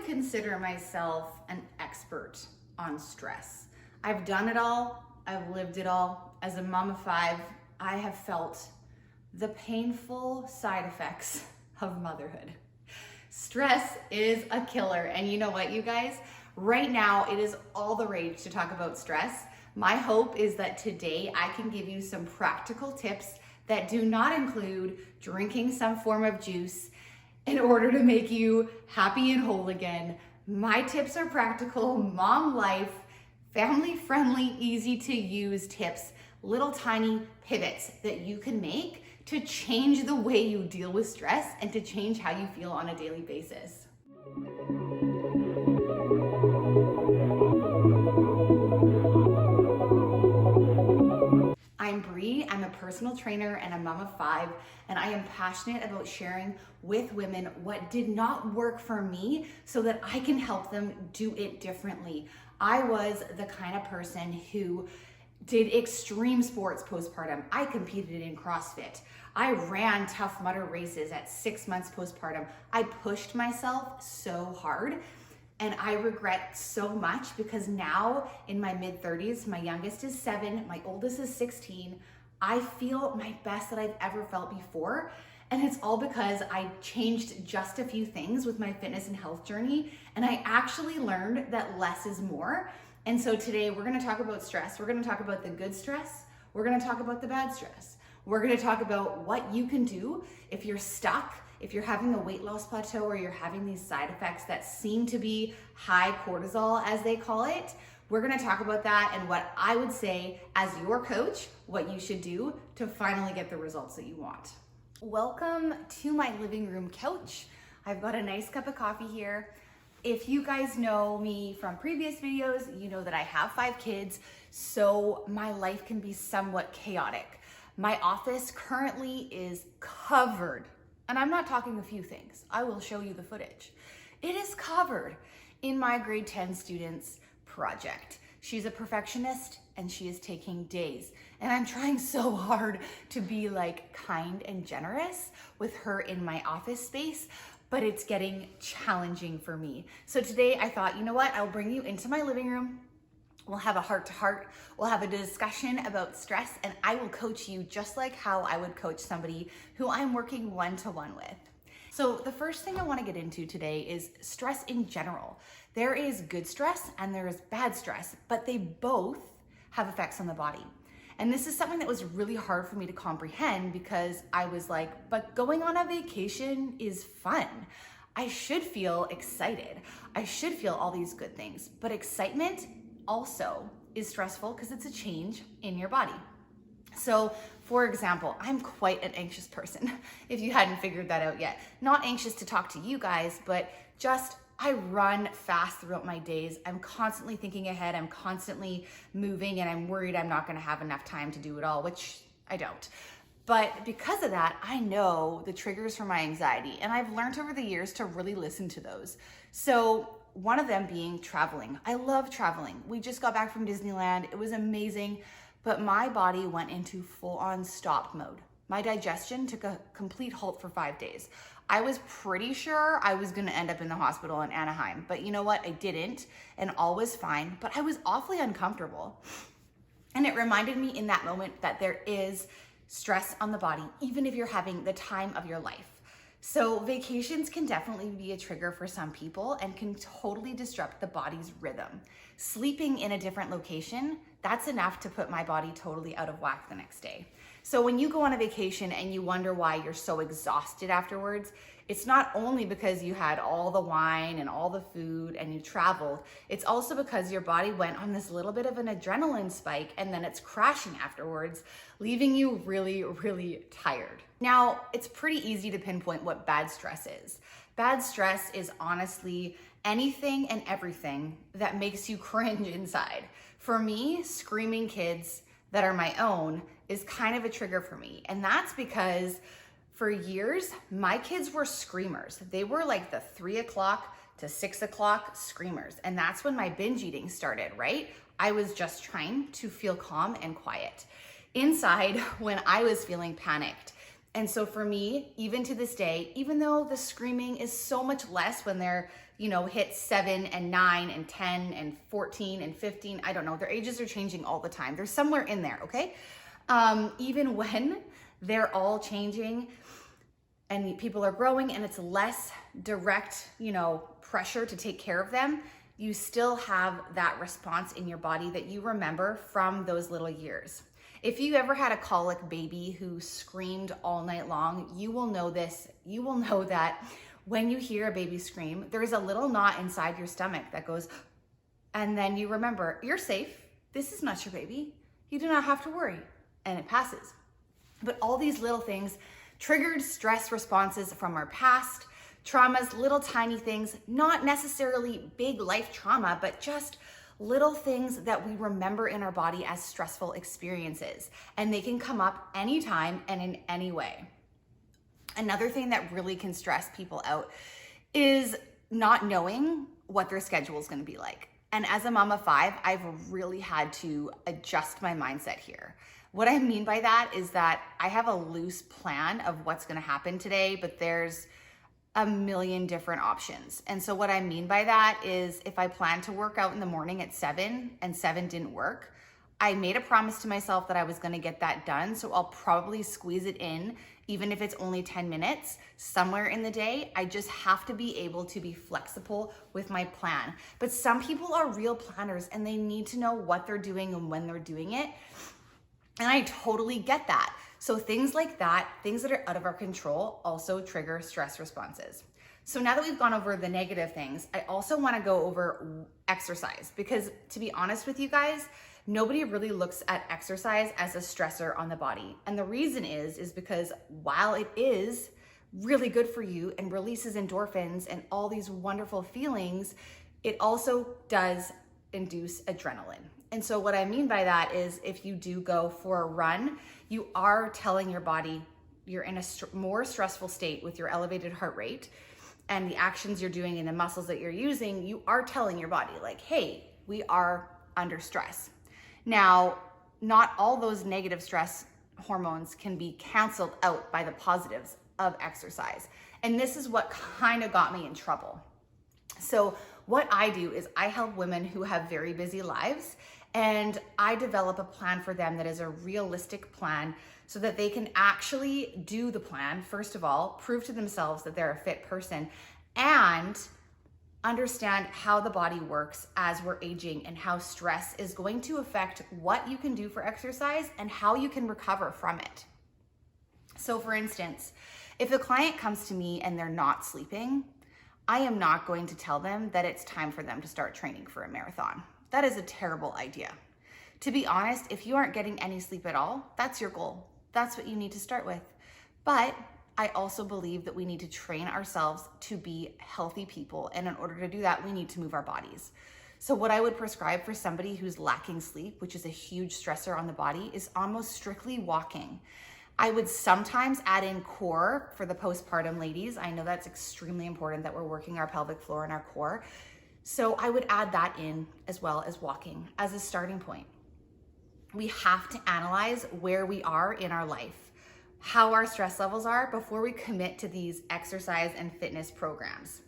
would consider myself an expert on stress. I've done it all, I've lived it all. As a mom of 5, I have felt the painful side effects of motherhood. Stress is a killer, and you know what, you guys? Right now, it is all the rage to talk about stress. My hope is that today I can give you some practical tips that do not include drinking some form of juice in order to make you happy and whole again. My tips are practical, mom life, family friendly, easy to use tips, little tiny pivots that you can make to change the way you deal with stress and to change how you feel on a daily basis. I'm Bree, I'm a personal trainer and a mom of 5, and I am passionate about sharing with women what did not work for me so that I can help them do it differently. I was the kind of person who did extreme sports postpartum. I competed in CrossFit. I ran Tough Mudder races at 6 months postpartum. I pushed myself so hard. And I regret so much because now in my mid-30s, my youngest is 7, my oldest is 16, I feel my best that I've ever felt before. And it's all because I changed just a few things with my fitness and health journey. And I actually learned that less is more. And so today we're gonna talk about stress. We're gonna talk about the good stress. We're gonna talk about the bad stress. We're gonna talk about what you can do if you're stuck, if you're having a weight loss plateau or you're having these side effects that seem to be high cortisol, as they call it. We're gonna talk about that and what I would say as your coach, what you should do to finally get the results that you want. Welcome to my living room couch. I've got a nice cup of coffee here. If you guys know me from previous videos, you know that I have 5 kids, so my life can be somewhat chaotic. My office currently is covered, and I'm not talking a few things. I will show you the footage. It is covered in my grade 10 student's project. She's a perfectionist and she is taking days. And I'm trying so hard to be like kind and generous with her in my office space, but it's getting challenging for me. So today I thought, you know what? I'll bring you into my living room. We'll have a heart-to-heart, we'll have a discussion about stress, and I will coach you just like how I would coach somebody who I'm working one-to-one with. So the first thing I wanna get into today is stress in general. There is good stress and there is bad stress, but they both have effects on the body. And this is something that was really hard for me to comprehend because I was like, but going on a vacation is fun. I should feel excited. I should feel all these good things, but excitement also is stressful because it's a change in your body. So for example, I'm quite an anxious person, if you hadn't figured that out yet. Not anxious to talk to you guys, but just I run fast throughout my days. I'm constantly thinking ahead, I'm constantly moving, and I'm worried I'm not gonna have enough time to do it all, which I don't. But because of that, I know the triggers for my anxiety, and I've learned over the years to really listen to those. So one of them being traveling. I love traveling. We just got back from Disneyland. It was amazing, but my body went into full-on stop mode. My digestion took a complete halt for 5 days. I was pretty sure I was gonna end up in the hospital in Anaheim, but you know what? I didn't, and all was fine, but I was awfully uncomfortable. And it reminded me in that moment that there is stress on the body, even if you're having the time of your life. So vacations can definitely be a trigger for some people and can totally disrupt the body's rhythm. Sleeping in a different location, that's enough to put my body totally out of whack the next day. So when you go on a vacation and you wonder why you're so exhausted afterwards, it's not only because you had all the wine and all the food and you traveled, it's also because your body went on this little bit of an adrenaline spike and then it's crashing afterwards, leaving you really, really tired. Now, it's pretty easy to pinpoint what bad stress is. Bad stress is honestly anything and everything that makes you cringe inside. For me, screaming kids that are my own is kind of a trigger for me. And that's because for years, my kids were screamers. They were like the 3 o'clock to 6 o'clock screamers. And that's when my binge eating started, right? I was just trying to feel calm and quiet. Inside, when I was feeling panicked, And so for me, even to this day, even though the screaming is so much less when they're, hit 7 and 9 and 10 and 14 and 15, I don't know, their ages are changing all the time. They're somewhere in there, okay? Even when they're all changing and people are growing and it's less direct, pressure to take care of them, you still have that response in your body that you remember from those little years. If you ever had a colic baby who screamed all night long, you will know this. You will know that when you hear a baby scream, there's a little knot inside your stomach that goes, and then you remember, you're safe. This is not your baby. You do not have to worry. And it passes. But all these little things triggered stress responses from our past, traumas, little tiny things, not necessarily big life trauma, but just little things that we remember in our body as stressful experiences. And they can come up anytime and in any way. Another thing that really can stress people out is not knowing what their schedule is going to be like. And as a mom of 5, I've really had to adjust my mindset here. What I mean by that is that I have a loose plan of what's going to happen today, but there's a million different options. And so what I mean by that is if I plan to work out in the morning at 7 and 7 didn't work, I made a promise to myself that I was going to get that done. So I'll probably squeeze it in, even if it's only 10 minutes somewhere in the day. I just have to be able to be flexible with my plan. But some people are real planners and they need to know what they're doing and when they're doing it. And I totally get that. So things like that, things that are out of our control, also trigger stress responses. So now that we've gone over the negative things, I also want to go over exercise, because to be honest with you guys, nobody really looks at exercise as a stressor on the body. And the reason is because while it is really good for you and releases endorphins and all these wonderful feelings, it also does induce adrenaline. And so what I mean by that is if you do go for a run, you are telling your body you're in a more stressful state with your elevated heart rate and the actions you're doing and the muscles that you're using, you are telling your body like, hey, we are under stress. Now, not all those negative stress hormones can be canceled out by the positives of exercise. And this is what kind of got me in trouble. So what I do is I help women who have very busy lives, and I develop a plan for them that is a realistic plan so that they can actually do the plan. First of all, prove to themselves that they're a fit person and understand how the body works as we're aging and how stress is going to affect what you can do for exercise and how you can recover from it. So for instance, if a client comes to me and they're not sleeping, I am not going to tell them that it's time for them to start training for a marathon. That is a terrible idea. To be honest, if you aren't getting any sleep at all, that's your goal. That's what you need to start with. But I also believe that we need to train ourselves to be healthy people. And in order to do that, we need to move our bodies. So what I would prescribe for somebody who's lacking sleep, which is a huge stressor on the body, is almost strictly walking. I would sometimes add in core for the postpartum ladies. I know that's extremely important that we're working our pelvic floor and our core. So I would add that in as well as walking as a starting point. We have to analyze where we are in our life, how our stress levels are before we commit to these exercise and fitness programs.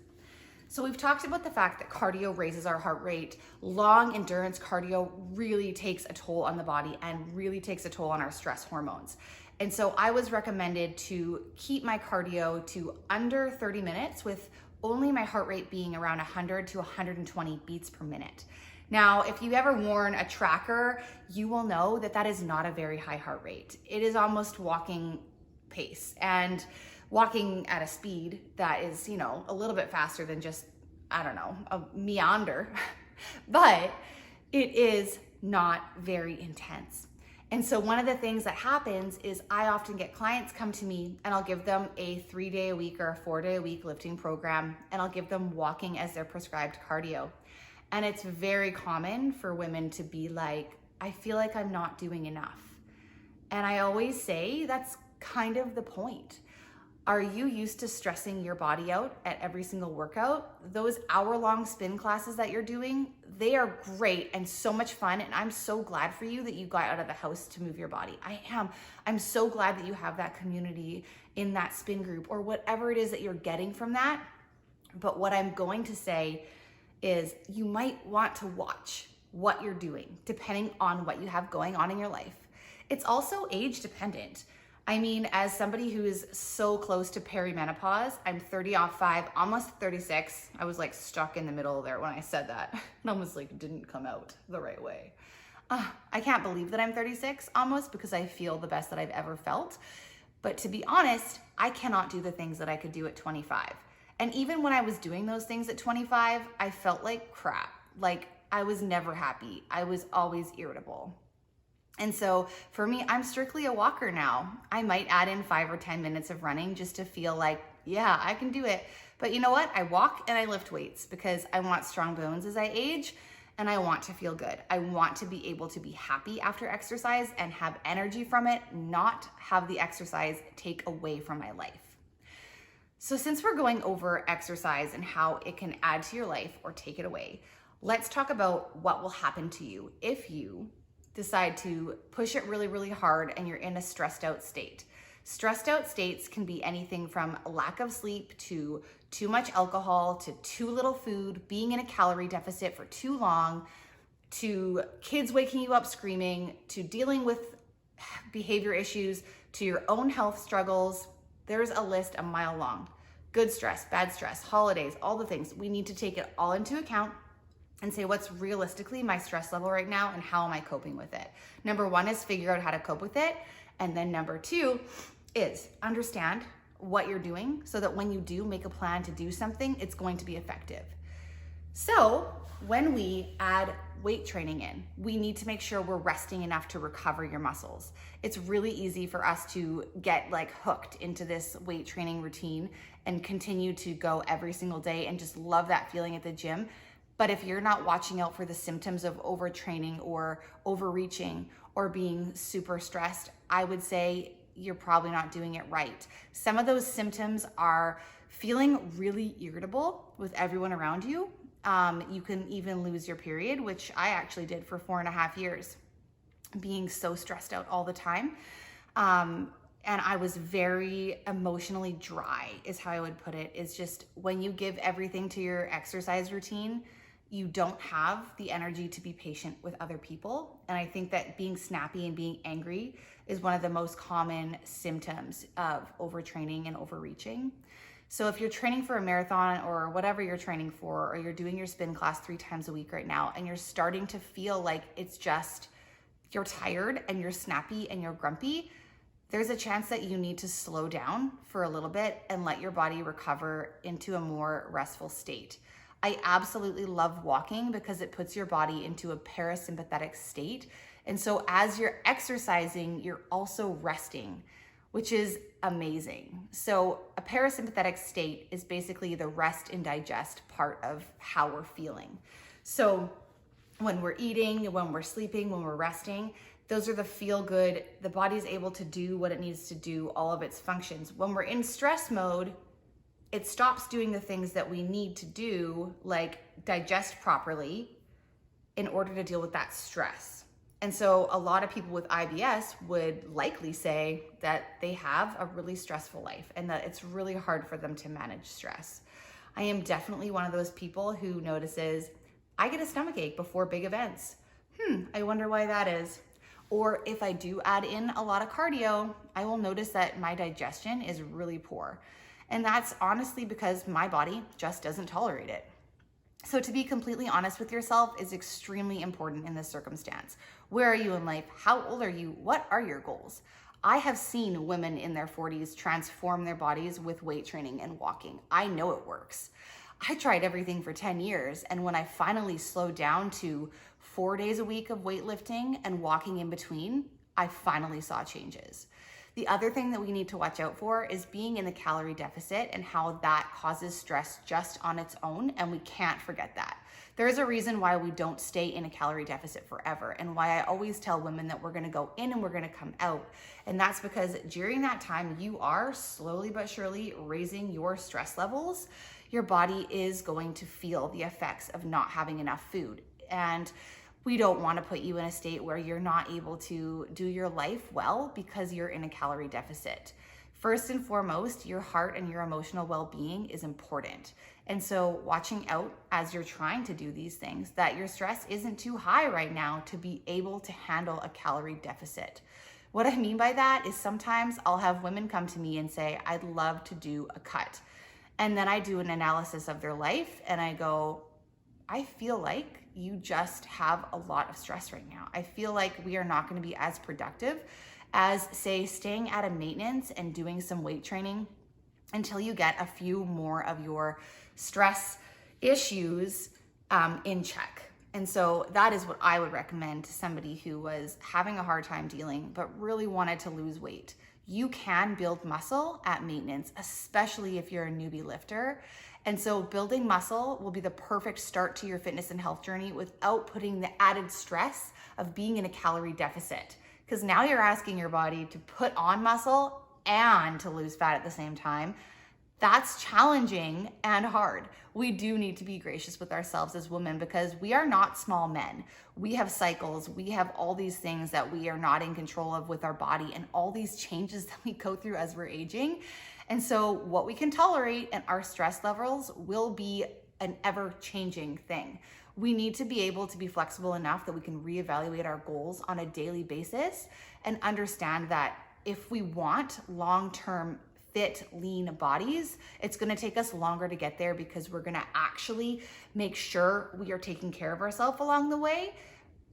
So we've talked about the fact that cardio raises our heart rate. Long endurance cardio really takes a toll on the body and really takes a toll on our stress hormones. And so I was recommended to keep my cardio to under 30 minutes with only my heart rate being around 100 to 120 beats per minute. Now, if you've ever worn a tracker, you will know that that is not a very high heart rate. It is almost walking pace and walking at a speed that is, a little bit faster than just, a meander, but it is not very intense. And so one of the things that happens is I often get clients come to me and I'll give them a 3-day-a-week or a 4-day-a-week lifting program, and I'll give them walking as their prescribed cardio. And it's very common for women to be like, I feel like I'm not doing enough. And I always say that's kind of the point. Are you used to stressing your body out at every single workout? Those hour-long spin classes that you're doing, they are great and so much fun. And I'm so glad for you that you got out of the house to move your body. I am. I'm so glad that you have that community in that spin group or whatever it is that you're getting from that. But what I'm going to say is you might want to watch what you're doing depending on what you have going on in your life. It's also age dependent. I mean, as somebody who is so close to perimenopause, I'm 30 off 5, almost 36. I was like stuck in the middle there when I said that. It almost like didn't come out the right way. I can't believe that I'm 36 almost because I feel the best that I've ever felt. But to be honest, I cannot do the things that I could do at 25. And even when I was doing those things at 25, I felt like crap. Like I was never happy. I was always irritable. And so for me, I'm strictly a walker now. I might add in 5 or 10 minutes of running just to feel like, yeah, I can do it. But you know what? I walk and I lift weights because I want strong bones as I age and I want to feel good. I want to be able to be happy after exercise and have energy from it, not have the exercise take away from my life. So since we're going over exercise and how it can add to your life or take it away, let's talk about what will happen to you if you decide to push it really, really hard and you're in a stressed out state. Stressed out states can be anything from a lack of sleep to too much alcohol, to too little food, being in a calorie deficit for too long, to kids waking you up screaming, to dealing with behavior issues, to your own health struggles. There's a list a mile long. Good stress, bad stress, holidays, all the things. We need to take it all into account and say what's realistically my stress level right now and how am I coping with it. Number 1 is figure out how to cope with it. And then number 2 is understand what you're doing so that when you do make a plan to do something, it's going to be effective. So when we add weight training in, we need to make sure we're resting enough to recover your muscles. It's really easy for us to get like hooked into this weight training routine and continue to go every single day and just love that feeling at the gym. But if you're not watching out for the symptoms of overtraining or overreaching or being super stressed, I would say you're probably not doing it right. Some of those symptoms are feeling really irritable with everyone around you. You can even lose your period, which I actually did for 4.5 years, being so stressed out all the time. And I was very emotionally dry is how I would put it. It's just when you give everything to your exercise routine, you don't have the energy to be patient with other people. And I think that being snappy and being angry is one of the most common symptoms of overtraining and overreaching. So if you're training for a marathon or whatever you're training for, or you're doing your spin class 3 times a week right now, and you're starting to feel like it's just, you're tired and you're snappy and you're grumpy, there's a chance that you need to slow down for a little bit and let your body recover into a more restful state. I absolutely love walking because it puts your body into a parasympathetic state. And so as you're exercising, you're also resting, which is amazing. So a parasympathetic state is basically the rest and digest part of how we're feeling. So when we're eating, when we're sleeping, when we're resting, those are the feel good. The body's able to do what it needs to do, all of its functions. When we're in stress mode, it stops doing the things that we need to do, like digest properly in order to deal with that stress. And so a lot of people with IBS would likely say that they have a really stressful life and that it's really hard for them to manage stress. I am definitely one of those people who notices I get a stomachache before big events. I wonder why that is. Or if I do add in a lot of cardio, I will notice that my digestion is really poor. And that's honestly because my body just doesn't tolerate it. So to be completely honest with yourself is extremely important in this circumstance. Where are you in life? How old are you? What are your goals? I have seen women in their 40s transform their bodies with weight training and walking. I know it works. I tried everything for 10 years, and when I finally slowed down to 4 days a week of weightlifting and walking in between, I finally saw changes. The other thing that we need to watch out for is being in the calorie deficit and how that causes stress just on its own, and we can't forget that. There is a reason why we don't stay in a calorie deficit forever, and why I always tell women that we're gonna go in and we're gonna come out. And that's because during that time, you are slowly but surely raising your stress levels. Your body is going to feel the effects of not having enough food. And we don't want to put you in a state where you're not able to do your life well because you're in a calorie deficit. First and foremost, your heart and your emotional well-being is important. And so watching out as you're trying to do these things, that your stress isn't too high right now to be able to handle a calorie deficit. What I mean by that is sometimes I'll have women come to me and say, I'd love to do a cut. And then I do an analysis of their life and I go, I feel like you just have a lot of stress right now. I feel like we are not going to be as productive as, say, staying at a maintenance and doing some weight training until you get a few more of your stress issues in check. And so that is what I would recommend to somebody who was having a hard time dealing but really wanted to lose weight. You can build muscle at maintenance, especially if you're a newbie lifter. And so building muscle will be the perfect start to your fitness and health journey without putting the added stress of being in a calorie deficit. Because now you're asking your body to put on muscle and to lose fat at the same time. That's challenging and hard. We do need to be gracious with ourselves as women because we are not small men. We have cycles. We have all these things that we are not in control of with our body and all these changes that we go through as we're aging. And so what we can tolerate and our stress levels will be an ever-changing thing. We need to be able to be flexible enough that we can reevaluate our goals on a daily basis and understand that if we want long-term fit, lean bodies, it's gonna take us longer to get there because we're gonna actually make sure we are taking care of ourselves along the way,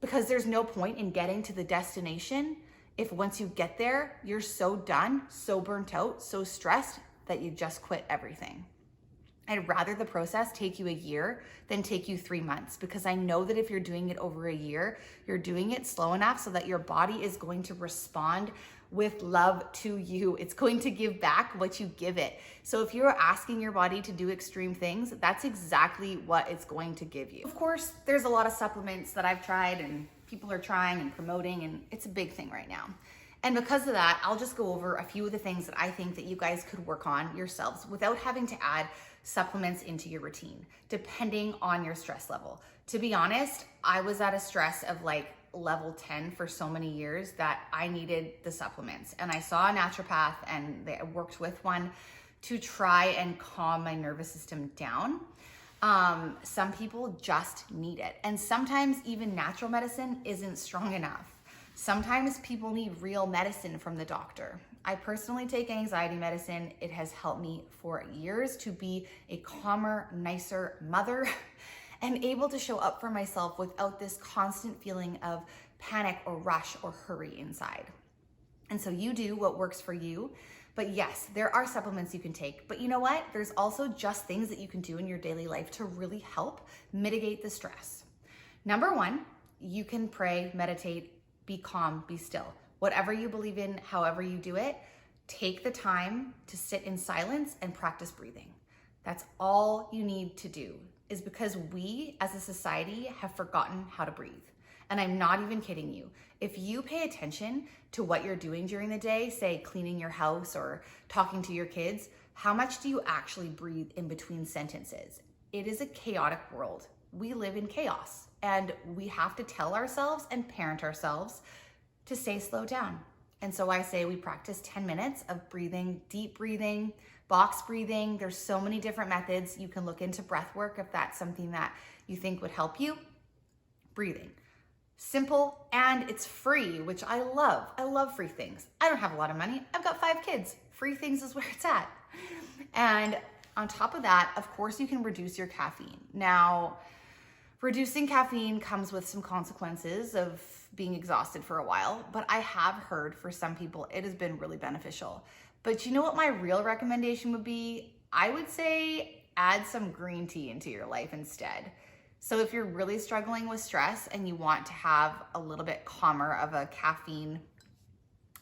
because there's no point in getting to the destination if once you get there, you're so done, so burnt out, so stressed that you just quit everything. I'd rather the process take you a year than take you 3 months, because I know that if you're doing it over a year, you're doing it slow enough so that your body is going to respond with love to you. It's going to give back what you give it. So if you're asking your body to do extreme things, that's exactly what it's going to give you. Of course, there's a lot of supplements that I've tried and people are trying and promoting, and it's a big thing right now. And because of that, I'll just go over a few of the things that I think that you guys could work on yourselves without having to add supplements into your routine, depending on your stress level. To be honest, I was at a stress of like level 10 for so many years that I needed the supplements. And I saw a naturopath and I worked with one to try and calm my nervous system down. Some people just need it. And sometimes even natural medicine isn't strong enough. Sometimes people need real medicine from the doctor. I personally take anxiety medicine. It has helped me for years to be a calmer, nicer mother and able to show up for myself without this constant feeling of panic or rush or hurry inside. And so you do what works for you. But yes, there are supplements you can take. But you know what? There's also just things that you can do in your daily life to really help mitigate the stress. Number one, you can pray, meditate, be calm, be still. Whatever you believe in, however you do it, take the time to sit in silence and practice breathing. That's all you need to do, is because we as a society have forgotten how to breathe. And I'm not even kidding you. If you pay attention to what you're doing during the day, say cleaning your house or talking to your kids, how much do you actually breathe in between sentences? It is a chaotic world. We live in chaos, and we have to tell ourselves and parent ourselves to stay slow down. And so I say we practice 10 minutes of breathing, deep breathing, box breathing. There's so many different methods. You can look into breath work if that's something that you think would help you. Breathing. Simple, and it's free, which I love. I love free things. I don't have a lot of money. I've got 5 kids. Free things is where it's at. And on top of that, of course, you can reduce your caffeine. Now, reducing caffeine comes with some consequences of being exhausted for a while, but I have heard for some people it has been really beneficial. But you know what my real recommendation would be? I would say add some green tea into your life instead. So if you're really struggling with stress and you want to have a little bit calmer of a caffeine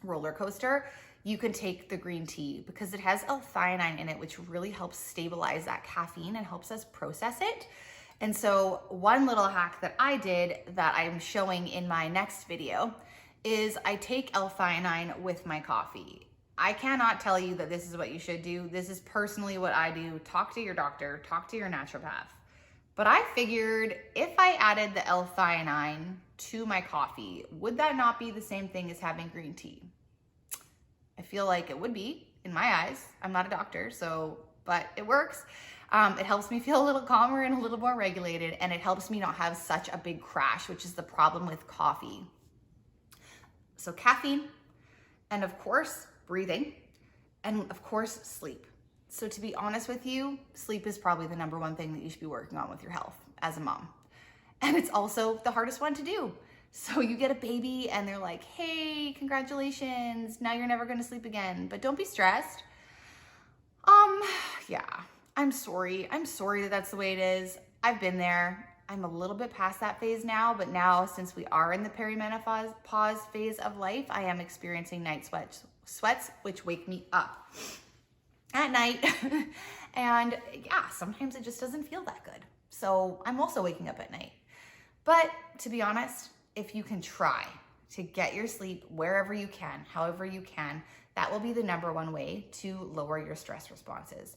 roller coaster, you can take the green tea because it has L-theanine in it, which really helps stabilize that caffeine and helps us process it. And so one little hack that I did that I'm showing in my next video is I take L-theanine with my coffee. I cannot tell you that this is what you should do. This is personally what I do. Talk to your doctor, talk to your naturopath. But I figured if I added the L-theanine to my coffee, would that not be the same thing as having green tea? I feel like it would be in my eyes. I'm not a doctor, but it works. It helps me feel a little calmer and a little more regulated, and it helps me not have such a big crash, which is the problem with coffee. So caffeine, and of course, breathing, and of course, sleep. So to be honest with you, sleep is probably the number one thing that you should be working on with your health as a mom. And it's also the hardest one to do. So you get a baby and they're like, hey, congratulations, now you're never gonna sleep again, but don't be stressed. Yeah, I'm sorry that that's the way it is. I've been there. I'm a little bit past that phase now, but now since we are in the perimenopause phase of life, I am experiencing night sweats, which wake me up at night. And yeah, sometimes it just doesn't feel that good. So I'm also waking up at night. But to be honest, if you can try to get your sleep wherever you can, however you can, that will be the number one way to lower your stress responses.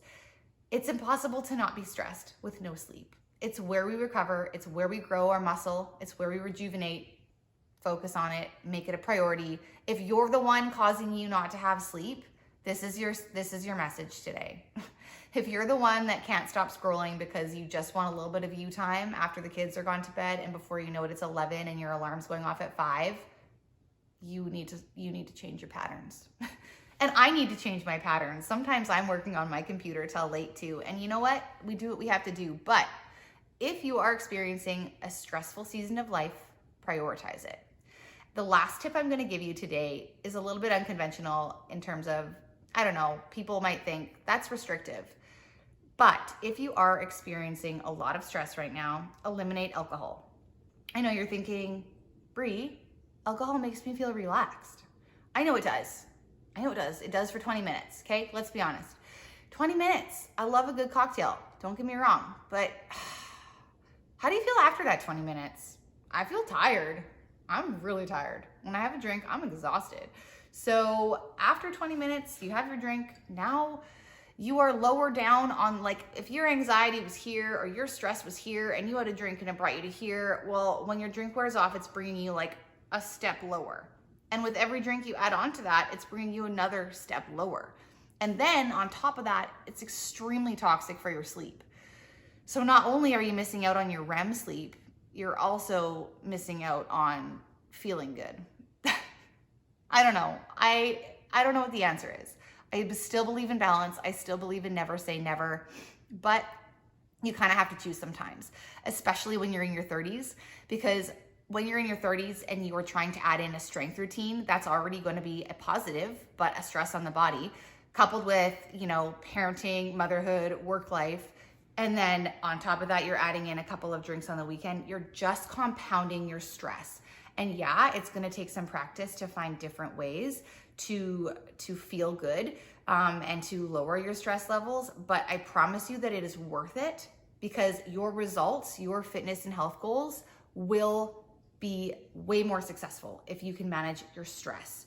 It's impossible to not be stressed with no sleep. It's where we recover. It's where we grow our muscle. It's where we rejuvenate. Focus on it. Make it a priority. If you're the one causing you not to have sleep, this is your message today. If you're the one that can't stop scrolling because you just want a little bit of you time after the kids are gone to bed, and before you know it, it's 11 and your alarm's going off at 5, you need to change your patterns. And I need to change my patterns. Sometimes I'm working on my computer till late too. And you know what? We do what we have to do. But if you are experiencing a stressful season of life, prioritize it. The last tip I'm gonna give you today is a little bit unconventional in terms of, I don't know, people might think that's restrictive. But if you are experiencing a lot of stress right now, eliminate alcohol. I know you're thinking, Bree, alcohol makes me feel relaxed. I know it does. It does for 20 minutes, okay? Let's be honest. 20 minutes. I love a good cocktail. Don't get me wrong. But how do you feel after that 20 minutes? I feel tired. I'm really tired. When I have a drink, I'm exhausted. So after 20 minutes, you have your drink. Now you are lower down on, like, if your anxiety was here or your stress was here and you had a drink and it brought you to here, well, when your drink wears off, it's bringing you like a step lower. And with every drink you add on to that, it's bringing you another step lower. And then on top of that, it's extremely toxic for your sleep. So not only are you missing out on your REM sleep, you're also missing out on feeling good. I don't know. I don't know what the answer is. I still believe in balance. I still believe in never say never, but you kind of have to choose sometimes, especially when you're in your 30s, because when you're in your 30s and you are trying to add in a strength routine, that's already going to be a positive, but a stress on the body, coupled with, parenting, motherhood, work life. And then on top of that, you're adding in a couple of drinks on the weekend. You're just compounding your stress. And yeah, it's going to take some practice to find different ways to feel good and to lower your stress levels. But I promise you that it is worth it, because your results, your fitness and health goals will be way more successful if you can manage your stress.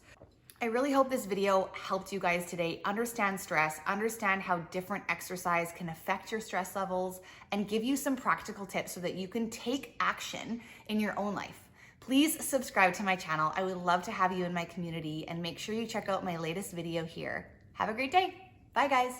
I really hope this video helped you guys today understand stress, understand how different exercise can affect your stress levels, and give you some practical tips so that you can take action in your own life. Please subscribe to my channel. I would love to have you in my community, and make sure you check out my latest video here. Have a great day. Bye guys.